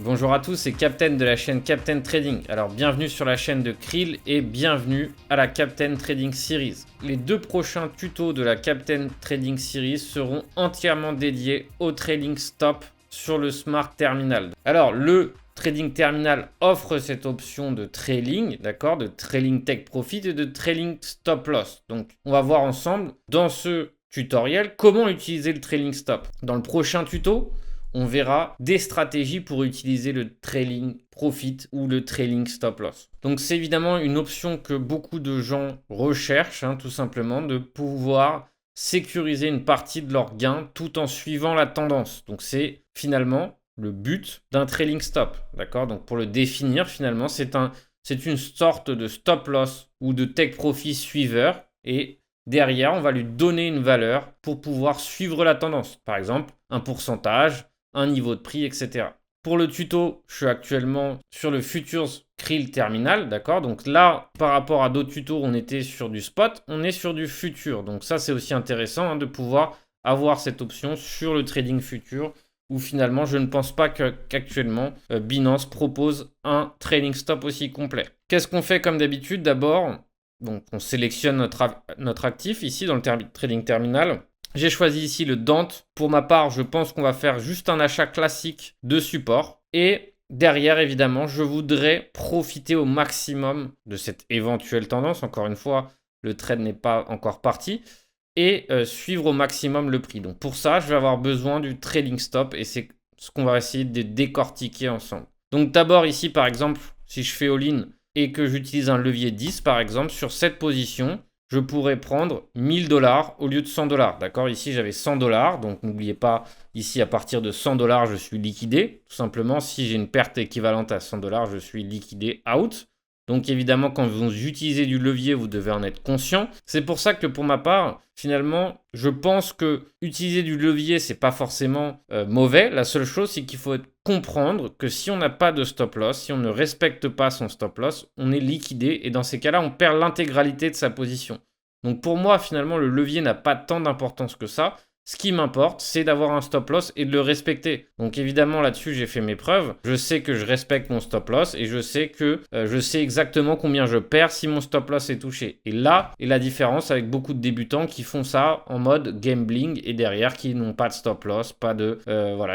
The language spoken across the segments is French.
Bonjour à tous, c'est Captain de la chaîne Captain Trading. Alors bienvenue sur la chaîne de Krill et bienvenue à la Captain Trading Series. Les deux prochains tutos de la Captain Trading Series seront entièrement dédiés au trading stop sur le Smart Terminal. Alors le Trading Terminal offre cette option de trailing, d'accord, de trailing take profit et de trailing stop loss. Donc on va voir ensemble dans ce tutoriel comment utiliser le trailing stop. Dans le prochain tuto, on verra des stratégies pour utiliser le trailing profit ou le trailing stop loss. Donc c'est évidemment une option que beaucoup de gens recherchent, tout simplement, de pouvoir sécuriser une partie de leurs gains tout en suivant la tendance. Donc c'est finalement le but d'un trailing stop, d'accord? Donc pour le définir, finalement, c'est une sorte de stop loss ou de take profit suiveur et derrière, on va lui donner une valeur pour pouvoir suivre la tendance. Par exemple, un pourcentage, un niveau de prix, etc. Pour le tuto, je suis actuellement sur le Futures Krill Terminal, d'accord? Donc là, par rapport à d'autres tutos, on était sur du spot, on est sur du futur. Donc ça, c'est aussi intéressant de pouvoir avoir cette option sur le trading futur où finalement, je ne pense pas qu'actuellement, Binance propose un trading stop aussi complet. Qu'est-ce qu'on fait comme d'habitude? D'abord, donc on sélectionne notre actif ici dans le trading terminal. J'ai choisi ici le Dante. Pour ma part, je pense qu'on va faire juste un achat classique de support. Et derrière, évidemment, je voudrais profiter au maximum de cette éventuelle tendance. Encore une fois, le trade n'est pas encore parti. Et suivre au maximum le prix. Donc pour ça, je vais avoir besoin du trading stop. Et c'est ce qu'on va essayer de décortiquer ensemble. Donc d'abord ici, par exemple, si je fais all-in et que j'utilise un levier 10, par exemple, sur cette position, je pourrais prendre 1000 $ au lieu de 100 $. D'accord? Ici, j'avais 100 $. Donc, n'oubliez pas, ici, à partir de 100 $, je suis liquidé. Tout simplement, si j'ai une perte équivalente à 100 $, je suis liquidé out. Donc, évidemment, quand vous utilisez du levier, vous devez en être conscient. C'est pour ça que, pour ma part, finalement, je pense que utiliser du levier, c'est pas forcément mauvais. La seule chose, c'est qu'il faut comprendre que si on n'a pas de stop loss, si on ne respecte pas son stop loss, on est liquidé et dans ces cas-là, on perd l'intégralité de sa position. Donc pour moi, finalement, le levier n'a pas tant d'importance que ça. Ce qui m'importe, c'est d'avoir un stop loss et de le respecter. Donc évidemment, là-dessus, j'ai fait mes preuves. Je sais que je respecte mon stop loss et je sais que je sais exactement combien je perds si mon stop loss est touché. Et là est la différence avec beaucoup de débutants qui font ça en mode gambling et derrière qui n'ont pas de stop loss, pas de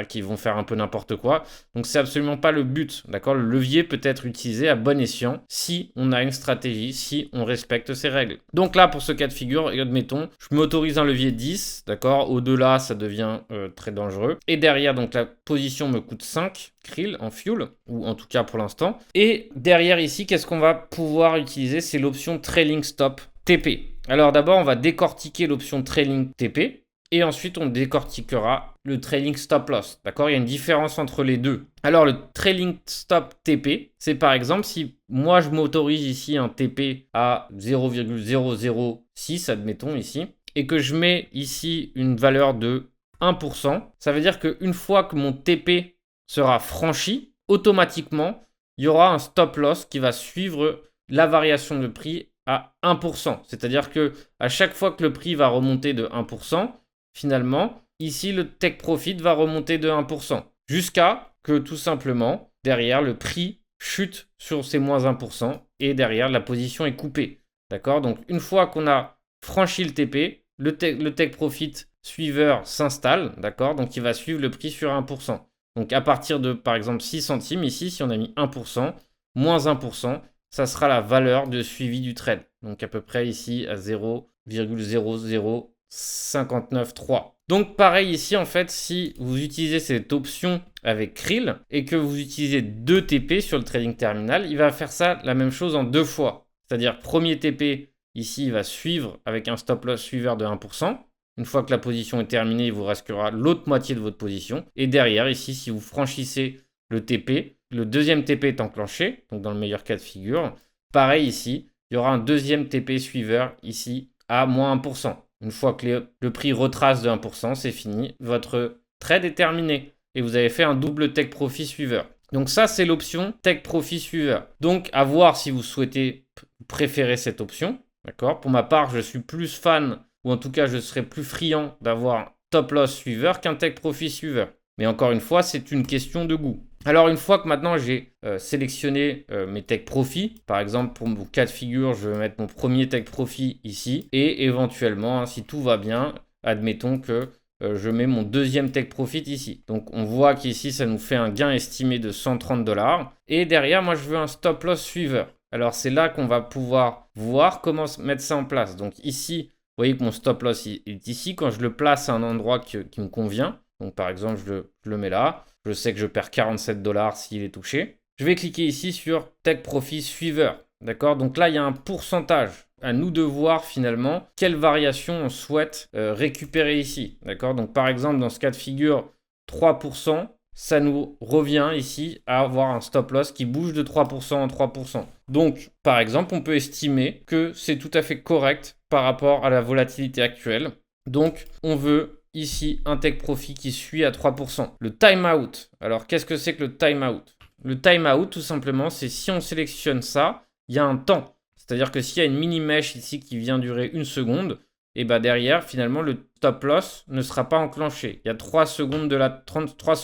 qui vont faire un peu n'importe quoi. Donc c'est absolument pas le but, d'accord? Le levier peut être utilisé à bon escient si on a une stratégie, si on respecte ses règles. Donc là, pour ce cas de figure, admettons, je m'autorise un levier 10, d'accord? Au-delà, ça devient très dangereux. Et derrière, donc la position me coûte 5 krill en fuel, ou en tout cas pour l'instant. Et derrière ici, qu'est-ce qu'on va pouvoir utiliser? C'est l'option trailing stop TP. Alors d'abord, on va décortiquer l'option trailing TP. Et ensuite, on décortiquera le trailing stop loss. D'accord? Il y a une différence entre les deux. Alors, le trailing stop TP, c'est par exemple si moi, je m'autorise ici un TP à 0,006, admettons ici, et que je mets ici une valeur de 1%, ça veut dire qu'une fois que mon TP sera franchi, automatiquement, il y aura un stop loss qui va suivre la variation de prix à 1%. C'est-à-dire que à chaque fois que le prix va remonter de 1%, finalement, ici, le take profit va remonter de 1%. Jusqu'à que, tout simplement, derrière, le prix chute sur ces moins 1% et derrière, la position est coupée. D'accord? Donc, une fois qu'on a franchi le TP, le take profit suiveur s'installe. D'accord? Donc, il va suivre le prix sur 1%. Donc, à partir de, par exemple, 6 centimes, ici, si on a mis 1%, moins 1%, ça sera la valeur de suivi du trade. Donc, à peu près ici, à 0,00593. Donc pareil ici en fait, si vous utilisez cette option avec Krill et que vous utilisez 2 TP sur le trading terminal, il va faire ça la même chose en 2 fois. C'est-à-dire premier TP ici, il va suivre avec un stop loss suiveur de 1%. Une fois que la position est terminée, il vous restera l'autre moitié de votre position. Et derrière ici, si vous franchissez le TP, le deuxième TP est enclenché, donc dans le meilleur cas de figure. Pareil ici, il y aura un deuxième TP suiveur ici à moins 1%. Une fois que le prix retrace de 1%, c'est fini. Votre trade est terminé. Et vous avez fait un double take profit suiveur. Donc ça, c'est l'option take profit suiveur. Donc à voir si vous souhaitez préférer cette option. D'accord? Pour ma part, je suis plus fan, ou en tout cas, je serais plus friand d'avoir un top loss suiveur qu'un take profit suiveur. Mais encore une fois, c'est une question de goût. Alors, une fois que maintenant j'ai sélectionné mes take profit, par exemple pour mon cas de figure, je vais mettre mon premier take profit ici et éventuellement, hein, si tout va bien, admettons que je mets mon deuxième take profit ici. Donc, on voit qu'ici, ça nous fait un gain estimé de 130 $. Et derrière, moi, je veux un stop loss suiveur. Alors, c'est là qu'on va pouvoir voir comment mettre ça en place. Donc, ici, vous voyez que mon stop loss est ici. Quand je le place à un endroit qui me convient, donc par exemple, je le mets là. Je sais que je perds 47 $ s'il est touché. Je vais cliquer ici sur Take Profit Suiveur. D'accord? Donc là, il y a un pourcentage. À nous de voir finalement quelle variation on souhaite récupérer ici. D'accord? Donc par exemple, dans ce cas de figure, 3%, ça nous revient ici à avoir un stop loss qui bouge de 3% en 3%. Donc par exemple, on peut estimer que c'est tout à fait correct par rapport à la volatilité actuelle. Donc on veut ici un take profit qui suit à 3%. Le timeout. Alors qu'est-ce que c'est que le timeout? Le timeout, tout simplement, c'est si on sélectionne ça, il y a un temps. C'est-à-dire que s'il y a une mini-mèche ici qui vient durer 1 seconde, et bien derrière, finalement, le stop loss ne sera pas enclenché. Il y a 300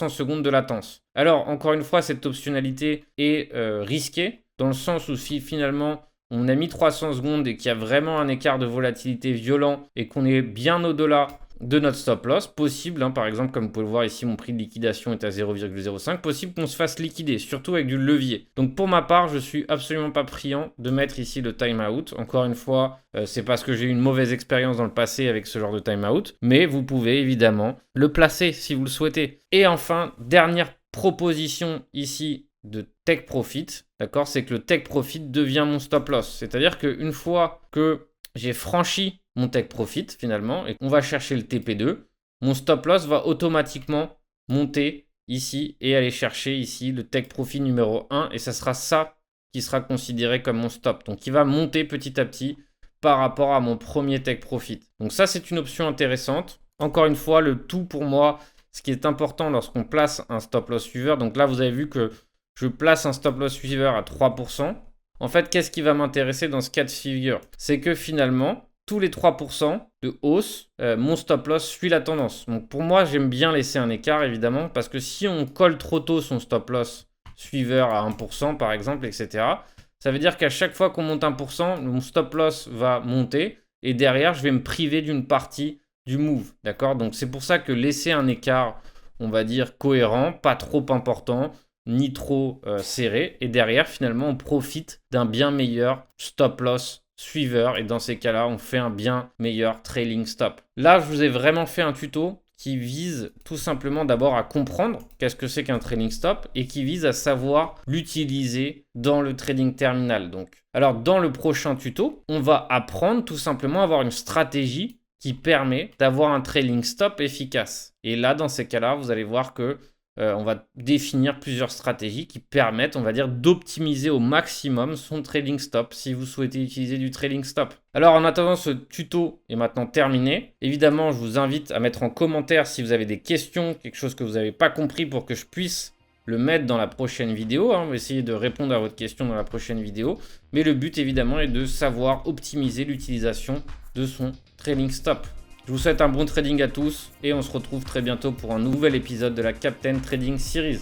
secondes de latence. Alors, encore une fois, cette optionnalité est risquée, dans le sens où si finalement on a mis 300 secondes et qu'il y a vraiment un écart de volatilité violent et qu'on est bien au-delà de notre stop loss, possible, hein, par exemple, comme vous pouvez le voir ici, mon prix de liquidation est à 0,05, possible qu'on se fasse liquider, surtout avec du levier. Donc pour ma part, je suis absolument pas friand de mettre ici le timeout. Encore une fois, c'est parce que j'ai eu une mauvaise expérience dans le passé avec ce genre de timeout, mais vous pouvez évidemment le placer si vous le souhaitez. Et enfin, dernière proposition ici de take profit, d'accord, c'est que le take profit devient mon stop loss. C'est-à-dire qu'une fois que j'ai franchi mon take profit finalement et qu'on va chercher le TP2, mon stop loss va automatiquement monter ici et aller chercher ici le take profit numéro 1 et ça sera ça qui sera considéré comme mon stop. Donc il va monter petit à petit par rapport à mon premier take profit. Donc ça c'est une option intéressante. Encore une fois, le tout pour moi, ce qui est important lorsqu'on place un stop loss suiveur, donc là vous avez vu que je place un stop loss suiveur à 3%. En fait, qu'est-ce qui va m'intéresser dans ce cas de figure? C'est que finalement, tous les 3% de hausse, mon stop loss suit la tendance. Donc pour moi, j'aime bien laisser un écart évidemment parce que si on colle trop tôt son stop loss suiveur à 1% par exemple, etc., ça veut dire qu'à chaque fois qu'on monte 1%, mon stop loss va monter et derrière, je vais me priver d'une partie du move. D'accord? Donc c'est pour ça que laisser un écart, on va dire, cohérent, pas trop important, ni trop serré. Et derrière, finalement, on profite d'un bien meilleur stop loss suiveur. Et dans ces cas-là, on fait un bien meilleur trailing stop. Là, je vous ai vraiment fait un tuto qui vise tout simplement d'abord à comprendre qu'est-ce que c'est qu'un trailing stop et qui vise à savoir l'utiliser dans le trading terminal. Donc, alors, dans le prochain tuto, on va apprendre tout simplement à avoir une stratégie qui permet d'avoir un trailing stop efficace. Et là, dans ces cas-là, vous allez voir que on va définir plusieurs stratégies qui permettent, on va dire, d'optimiser au maximum son trailing stop si vous souhaitez utiliser du trailing stop. Alors en attendant, ce tuto est maintenant terminé. Évidemment, je vous invite à mettre en commentaire si vous avez des questions, quelque chose que vous n'avez pas compris pour que je puisse le mettre dans la prochaine vidéo. On va essayer de répondre à votre question dans la prochaine vidéo. Mais le but évidemment est de savoir optimiser l'utilisation de son trailing stop. Je vous souhaite un bon trading à tous et on se retrouve très bientôt pour un nouvel épisode de la Captain Trading Series.